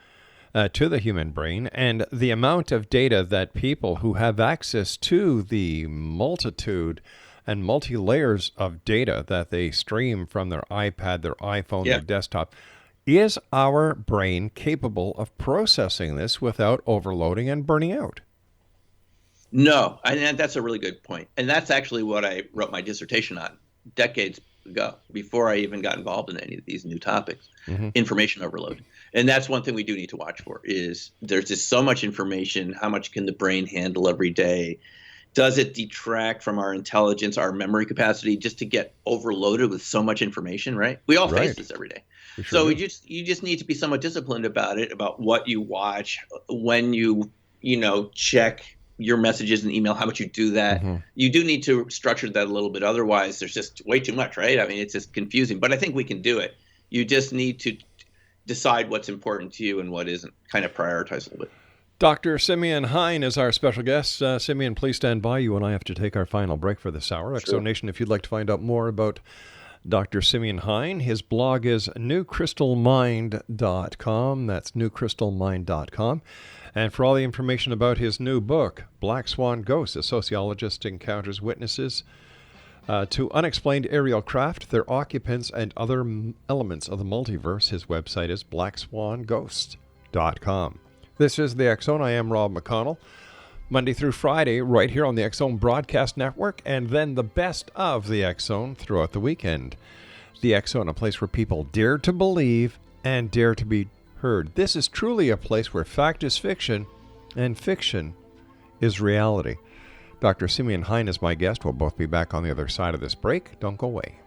to the human brain, and the amount of data that people who have access to the multitude and multi-layers of data that they stream from their iPad, their iPhone, their desktop, is our brain capable of processing this without overloading and burning out? No, and that's a really good point. And that's actually what I wrote my dissertation on decades ago, before I even got involved in any of these new topics. Information overload. And that's one thing we do need to watch for, is there's just so much information. How much can the brain handle every day? Does it detract from our intelligence, our memory capacity, just to get overloaded with so much information, right? We all face this every day. So you just need to be somewhat disciplined about it, about what you watch, when you check your messages and email, how much you do that. You do need to structure that a little bit. Otherwise, there's just way too much, right? I mean, it's just confusing. But I think we can do it. You just need to decide what's important to you and what isn't, kind of prioritize a little bit. Dr. Simeon Hein is our special guest. Simeon, please stand by. You and I have to take our final break for this hour. Sure. Exonation, if you'd like to find out more about Dr. Simeon Hein, his blog is newcrystalmind.com. That's newcrystalmind.com. And for all the information about his new book, Black Swan Ghosts, A Sociologist Encounters Witnesses to Unexplained Aerial Craft, Their Occupants, and Other Elements of the Multiverse, his website is blackswanghosts.com. This is the X Zone. I am Rob McConnell. Monday through Friday, right here on the X Zone Broadcast Network, and then the best of the X Zone throughout the weekend. The X Zone, a place where people dare to believe and dare to be heard. This is truly a place where fact is fiction and fiction is reality. Dr. Simeon Hein is my guest. We'll both be back on the other side of this break. Don't go away.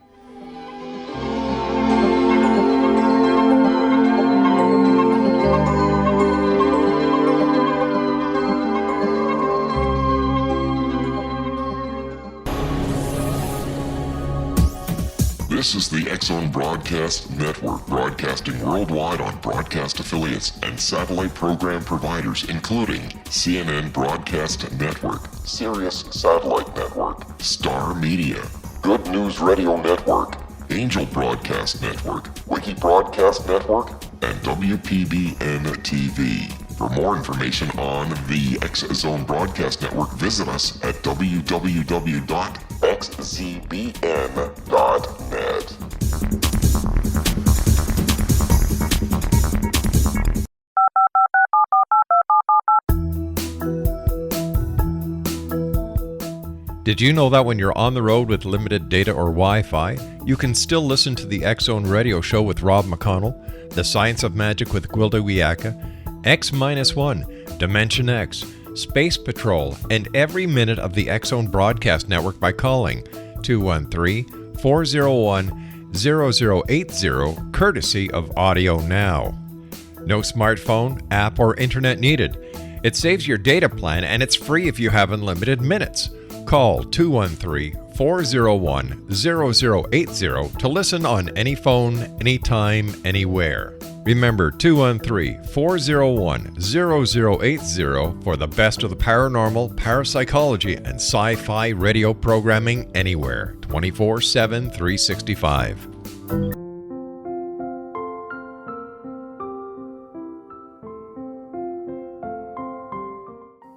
This is the X Zone Broadcast Network, broadcasting worldwide on broadcast affiliates and satellite program providers, including CNN Broadcast Network, Sirius Satellite Network, Star Media, Good News Radio Network, Angel Broadcast Network, Wiki Broadcast Network, and WPBN TV. For more information on the X Zone Broadcast Network, visit us at www.xzbn.net. Did you know that when you're on the road with limited data or Wi-Fi, you can still listen to the X Zone Radio Show with Rob McConnell, The Science of Magic with Gwilda Wiyaka, X-1, Dimension X, Space Patrol, and every minute of the X Zone Broadcast Network by calling 213-401-0080, courtesy of Audio Now. No smartphone, app, or internet needed. It saves your data plan, and it's free if you have unlimited minutes. Call 213 213-401-0080 to listen on any phone, anytime, anywhere. Remember 213-401-0080 for the best of the paranormal, parapsychology, and sci-fi radio programming anywhere, 24/7, 365.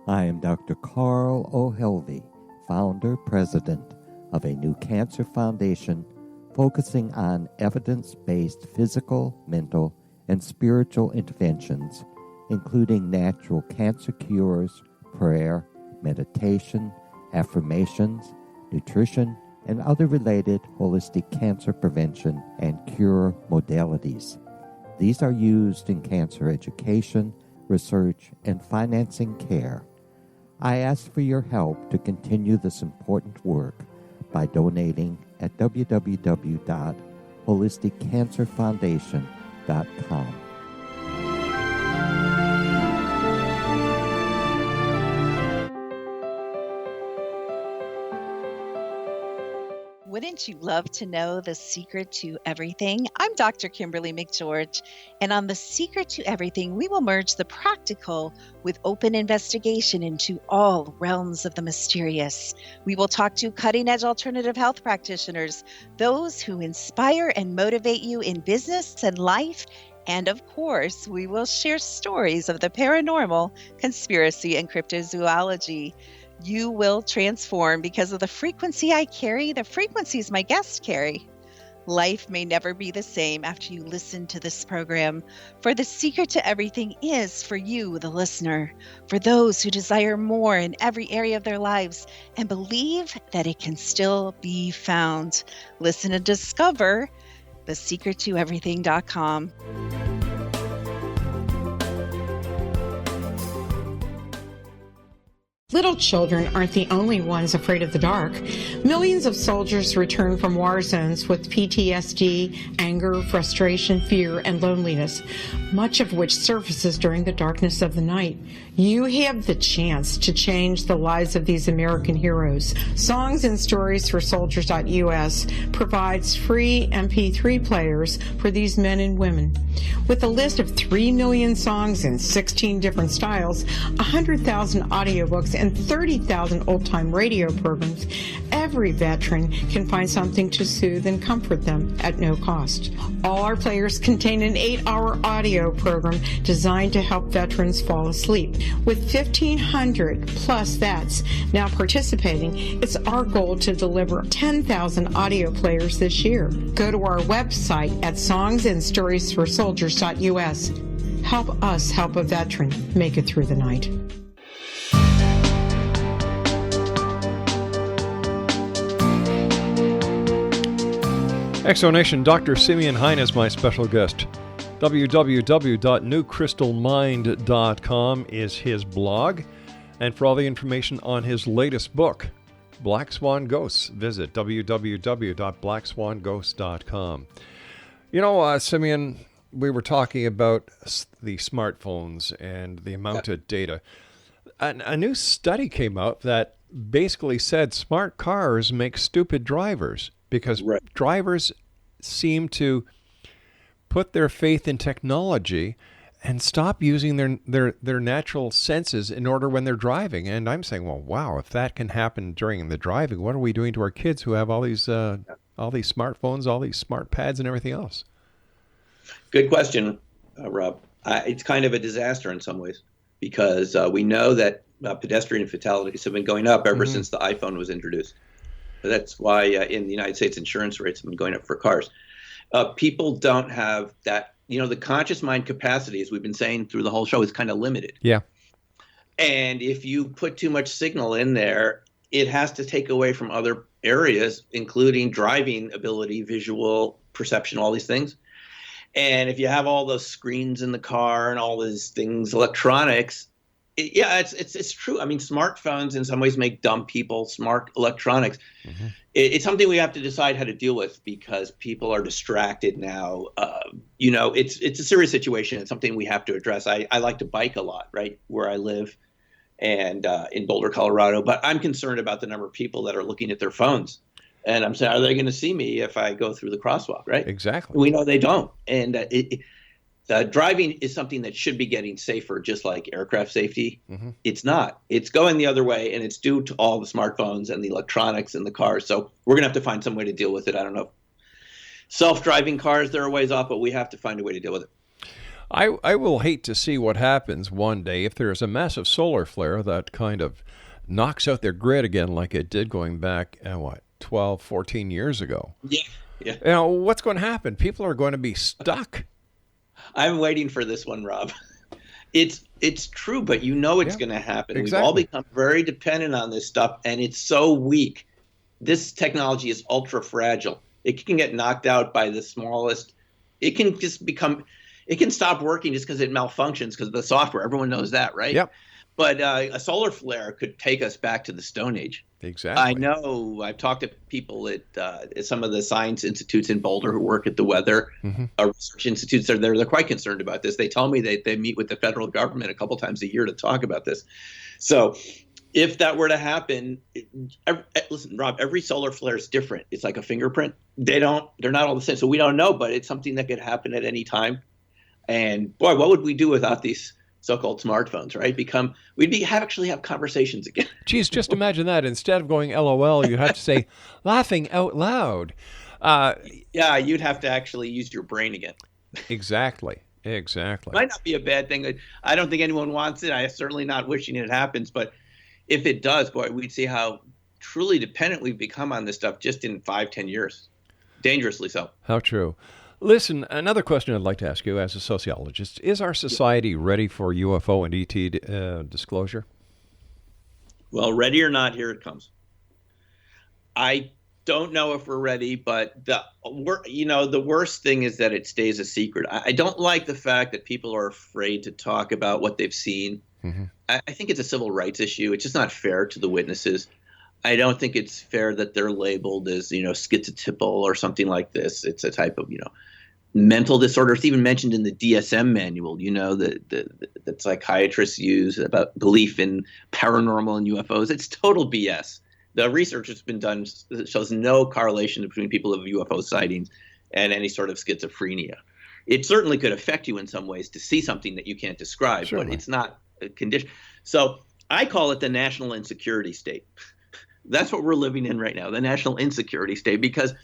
I am Dr. Carl O'Helvey, founder, president of a new cancer foundation focusing on evidence-based physical, mental, and spiritual interventions, including natural cancer cures, prayer, meditation, affirmations, nutrition, and other related holistic cancer prevention and cure modalities. These are used in cancer education, research, and financing care. I ask for your help to continue this important work by donating at www.holisticcancerfoundation.com. Wouldn't you love to know the secret to everything? I'm Dr. Kimberly McGeorge, and on The Secret to Everything, we will merge the practical with open investigation into all realms of the mysterious. We will talk to cutting-edge alternative health practitioners, those who inspire and motivate you in business and life, and of course, we will share stories of the paranormal, conspiracy, and cryptozoology. You will transform because of the frequency I carry, the frequencies my guests carry. Life may never be the same after you listen to this program, for the secret to everything is for you, the listener, for those who desire more in every area of their lives and believe that it can still be found. Listen and discover thesecrettoeverything.com. Little children aren't the only ones afraid of the dark. Millions of soldiers return from war zones with PTSD, anger, frustration, fear, and loneliness, much of which surfaces during the darkness of the night. You have the chance to change the lives of these American heroes. Songs and Stories for Soldiers.us provides free MP3 players for these men and women. With a list of 3 million songs in 16 different styles, 100,000 audiobooks, and 30,000 old-time radio programs, every veteran can find something to soothe and comfort them at no cost. All our players contain an 8-hour audio program designed to help veterans fall asleep. With 1,500 plus vets now participating, it's our goal to deliver 10,000 audio players this year. Go to our website at songsandstoriesforsoldiers.us. Help us help a veteran make it through the night. Exonation, Dr. Simeon Hein is my special guest. www.newcrystalmind.com is his blog. And for all the information on his latest book, Black Swan Ghosts, visit www.blackswanghosts.com. You know, Simeon, we were talking about the smartphones and the amount of data. A new study came out that basically said smart cars make stupid drivers. Because drivers seem to put their faith in technology and stop using their natural senses in order when they're driving. And I'm saying, well, wow, if that can happen during the driving, what are we doing to our kids who have all these smartphones, all these smart pads, and everything else? Good question, Rob. It's kind of a disaster in some ways because we know that pedestrian fatalities have been going up ever since the iPhone was introduced. That's why in the United States, insurance rates have been going up for cars. People don't have that, the conscious mind capacity, as we've been saying through the whole show, is kind of limited. Yeah. And if you put too much signal in there, it has to take away from other areas, including driving ability, visual perception, all these things. And if you have all those screens in the car and all these things, electronics, it's true. I mean, smartphones in some ways make dumb people smart electronics. It's something we have to decide how to deal with because people are distracted now. It's a serious situation. It's something we have to address. I like to bike a lot, right, where I live and in Boulder, Colorado. But I'm concerned about the number of people that are looking at their phones. And I'm saying, are they going to see me if I go through the crosswalk, right? Exactly. We know they don't. And driving is something that should be getting safer, just like aircraft safety. Mm-hmm. It's not. It's going the other way, and it's due to all the smartphones and the electronics in the cars. So we're going to have to find some way to deal with it. I don't know. Self-driving cars, they're a ways off, but we have to find a way to deal with it. I will hate to see what happens one day if there's a massive solar flare that kind of knocks out their grid again like it did going back, 12, 14 years ago. Yeah. You know, what's going to happen? People are going to be stuck. I'm waiting for this one, Rob. It's true, but it's going to happen. Exactly. We've all become very dependent on this stuff, and it's so weak. This technology is ultra fragile. It can get knocked out by the smallest. It can just it can stop working just because it malfunctions because of the software. Everyone knows that, right? Yep. But a solar flare could take us back to the Stone Age. Exactly. I know. I've talked to people at some of the science institutes in Boulder who work at the weather research institutes. They're quite concerned about this. They tell me they meet with the federal government a couple times a year to talk about this. So if that were to happen, listen, Rob, every solar flare is different. It's like a fingerprint. They're not all the same. So we don't know, but it's something that could happen at any time. And boy, what would we do without these so-called smartphones, right? We'd actually have conversations again. Geez, just imagine that. Instead of going LOL, you have to say laughing out loud. Yeah, you'd have to actually use your brain again. Exactly. Might not be a bad thing. I don't think anyone wants it. I'm certainly not wishing it happens. But if it does, boy, we'd see how truly dependent we've become on this stuff just in 5-10 years. Dangerously so. How true. Listen, another question I'd like to ask you as a sociologist, is our society ready for UFO and ET disclosure? Well, ready or not, here it comes. I don't know if we're ready, but the worst thing is that it stays a secret. I don't like the fact that people are afraid to talk about what they've seen. Mm-hmm. I think it's a civil rights issue. It's just not fair to the witnesses. I don't think it's fair that they're labeled as, schizotypal or something like this. It's a type of, mental disorder. It's even mentioned in the DSM manual, that psychiatrists use about belief in paranormal and UFOs. It's total BS. The research that's been done shows no correlation between people of UFO sightings and any sort of schizophrenia. It certainly could affect you in some ways to see something that you can't describe, Certainly. But it's not a condition. So I call it the national insecurity state. That's what we're living in right now, the national insecurity state, because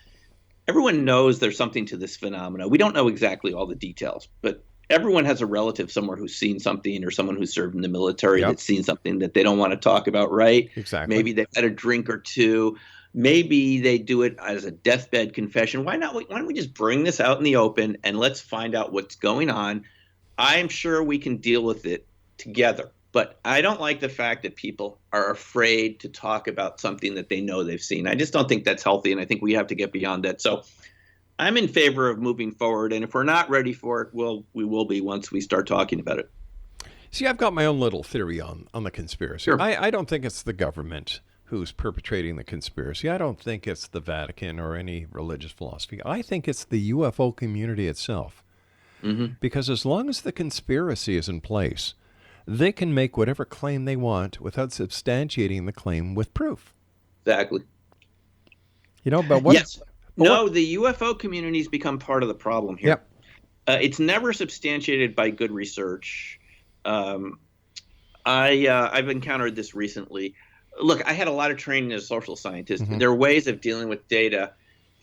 everyone knows there's something to this phenomena. We don't know exactly all the details, but everyone has a relative somewhere who's seen something or someone who's served in the military that's seen something that they don't want to talk about, right? Exactly. Maybe they've had a drink or two. Maybe they do it as a deathbed confession. Why don't we just bring this out in the open and let's find out what's going on? I'm sure we can deal with it together. But I don't like the fact that people are afraid to talk about something that they know they've seen. I just don't think that's healthy, and I think we have to get beyond that. So I'm in favor of moving forward, and if we're not ready for it, we will be once we start talking about it. See, I've got my own little theory on the conspiracy. Sure. I don't think it's the government who's perpetrating the conspiracy. I don't think it's the Vatican or any religious philosophy. I think it's the UFO community itself. Mm-hmm. Because as long as the conspiracy is in place, they can make whatever claim they want without substantiating the claim with proof. Exactly. But what? Yes. No, the UFO community's become part of the problem here. Yep. It's never substantiated by good research. I've encountered this recently. Look, I had a lot of training as a social scientist. Mm-hmm. There are ways of dealing with data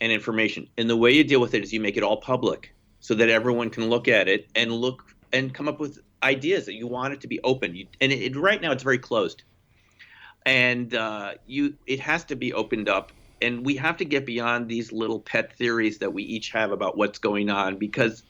and information. And the way you deal with it is you make it all public so that everyone can look at it and come up with ideas that you want it to be open. Right now it's very closed. And it has to be opened up. And we have to get beyond these little pet theories that we each have about what's going on, because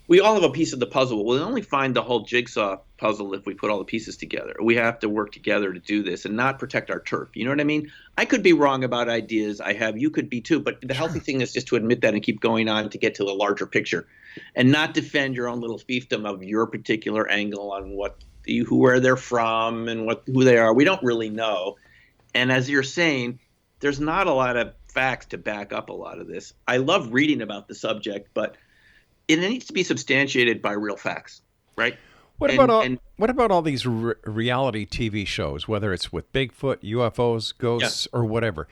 we all have a piece of the puzzle. We'll only find the whole jigsaw puzzle if we put all the pieces together. We have to work together to do this and not protect our turf. You know what I mean? I could be wrong about ideas I have. You could be too. But the healthy thing is just to admit that and keep going on to get to the larger picture and not defend your own little fiefdom of your particular angle on where they're from and who they are. We don't really know. And as you're saying, there's not a lot of facts to back up a lot of this. I love reading about the subject, but it needs to be substantiated by real facts, right? What about all these reality TV shows, whether it's with Bigfoot, UFOs, ghosts, or whatever?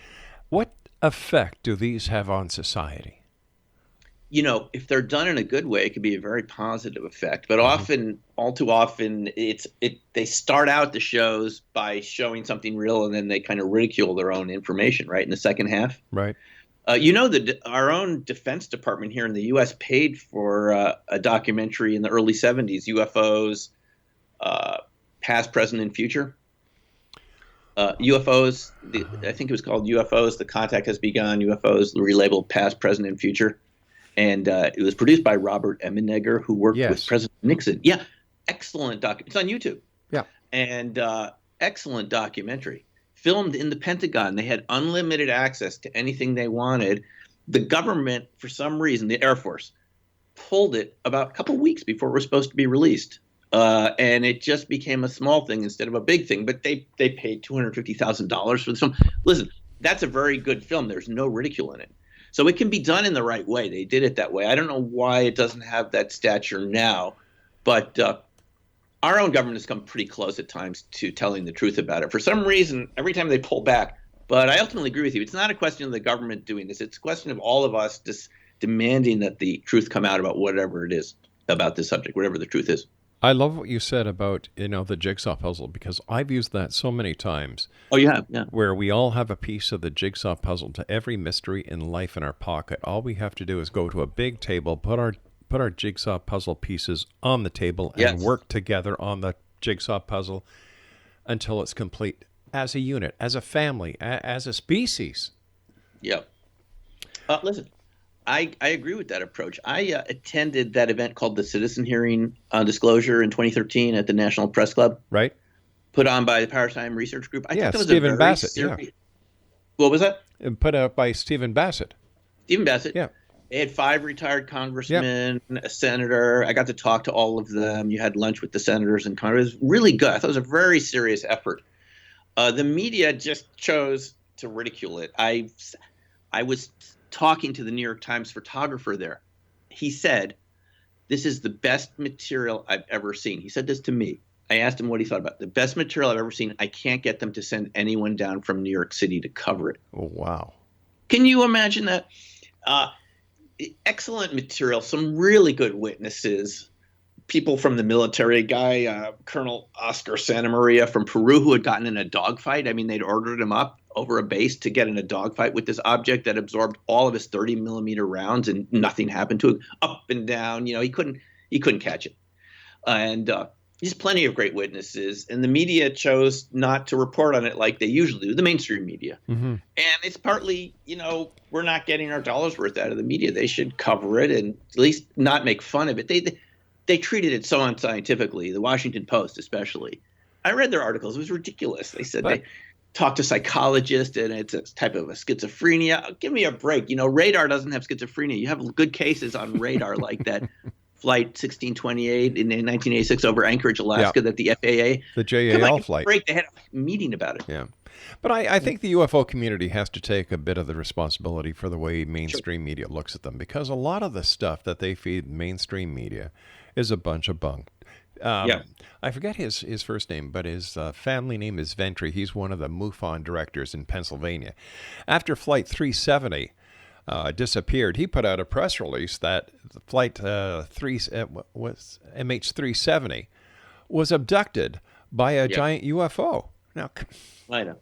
What effect do these have on society? You know, if they're done in a good way, it could be a very positive effect. But often, all too often, they start out the shows by showing something real, and then they kind of ridicule their own information, right, in the second half. Right. You know, our own Defense Department here in the U.S. paid for a documentary in the early 70s, UFOs, Past, Present, and Future. UFOs, I think it was called UFOs, The Contact Has Begun, UFOs, relabeled Past, Present, and Future. And it was produced by Robert Emenegger, who worked with President Nixon. Yeah, excellent documentary. It's on YouTube. Yeah. And excellent documentary. Filmed in the Pentagon. They had unlimited access to anything they wanted. The government, for some reason, the Air Force, pulled it about a couple weeks before it was supposed to be released. And it just became a small thing instead of a big thing. But they paid $250,000 for the film. Listen, that's a very good film. There's no ridicule in it. So it can be done in the right way. They did it that way. I don't know why it doesn't have that stature now, but our own government has come pretty close at times to telling the truth about it. For some reason, every time they pull back. But I ultimately agree with you. It's not a question of the government doing this. It's a question of all of us just demanding that the truth come out about whatever it is about this subject, whatever the truth is. I love what you said about, the jigsaw puzzle, because I've used that so many times. Oh, you have? Yeah. Where we all have a piece of the jigsaw puzzle to every mystery in life in our pocket. All we have to do is go to a big table, put our jigsaw puzzle pieces on the table, and work together on the jigsaw puzzle until it's complete as a unit, as a family, as a species. Yeah. Listen. I agree with that approach. I attended that event called the Citizen Hearing on Disclosure in 2013 at the National Press Club. Right. Put on by the Paradigm Research Group. I think that was Stephen a very Bassett. serious... What was that? Put out by Stephen Bassett. Stephen Bassett. Yeah. They had 5 retired congressmen, a senator. I got to talk to all of them. You had lunch with the senators and Congress. It was really good. I thought it was a very serious effort. The media just chose to ridicule it. I was talking to the New York Times photographer there. He said, "This is the best material I've ever seen." He said this to me. I asked him what he thought about it. The best material I've ever seen. I can't get them to send anyone down from New York City to cover it. Oh, wow. Can you imagine that? Excellent material, some really good witnesses, people from the military, Colonel Oscar Santa Maria from Peru, who had gotten in a dogfight. I mean, they'd ordered him up over a base to get in a dogfight with this object that absorbed all of his 30 millimeter rounds, and nothing happened to him. Up and down, he couldn't catch it. And there's plenty of great witnesses, and the media chose not to report on it like they usually do, the mainstream media. Mm-hmm. And it's partly, we're not getting our dollar's worth out of the media. They should cover it and at least not make fun of it. They treated it so unscientifically, the Washington Post especially. I read their articles. It was ridiculous. They said they talked to psychologists and it's a type of a schizophrenia. Give me a break. Radar doesn't have schizophrenia. You have good cases on radar like that Flight 1628 in 1986 over Anchorage, Alaska, that the FAA. The JAL flight. Break. They had a meeting about it. Yeah. But I think the UFO community has to take a bit of the responsibility for the way mainstream media looks at them, because a lot of the stuff that they feed mainstream media is a bunch of bunk. I forget his first name, but his family name is Ventry. He's one of the MUFON directors in Pennsylvania. After Flight 370 disappeared, he put out a press release that Flight was MH370 was abducted by a giant UFO. Now, I know.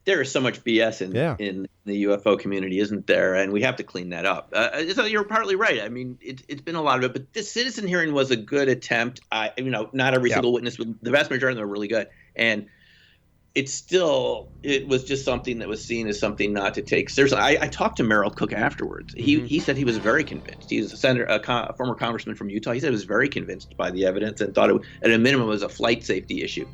There is so much BS in the UFO community, isn't there? And we have to clean that up. So you're partly right. I mean, it's been a lot of it, but this citizen hearing was a good attempt. Not every single witness, but the vast majority of them were really good. And it was just something that was seen as something not to take seriously. I talked to Merrill Cook afterwards. He said he was very convinced. He was a former congressman from Utah. He said he was very convinced by the evidence and thought it, at a minimum, was a flight safety issue.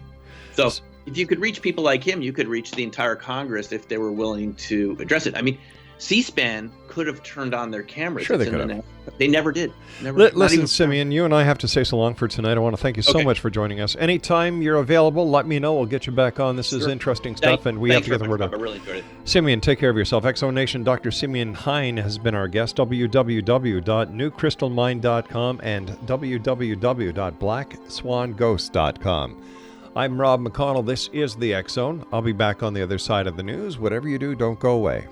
So if you could reach people like him, you could reach the entire Congress if they were willing to address it. I mean, C-SPAN could have turned on their cameras. Sure, they could have. They never did. Listen, Simeon, you and I have to say so long for tonight. I want to thank you so much for joining us. Anytime you're available, let me know. We'll get you back on. This is interesting stuff, and we have to get the word out. I really enjoyed it. Simeon, take care of yourself. Exo Nation, Dr. Simeon Hein has been our guest. www.newcrystalmind.com and www.blackswanghosts.com. I'm Rob McConnell. This is the X Zone. I'll be back on the other side of the news. Whatever you do, don't go away.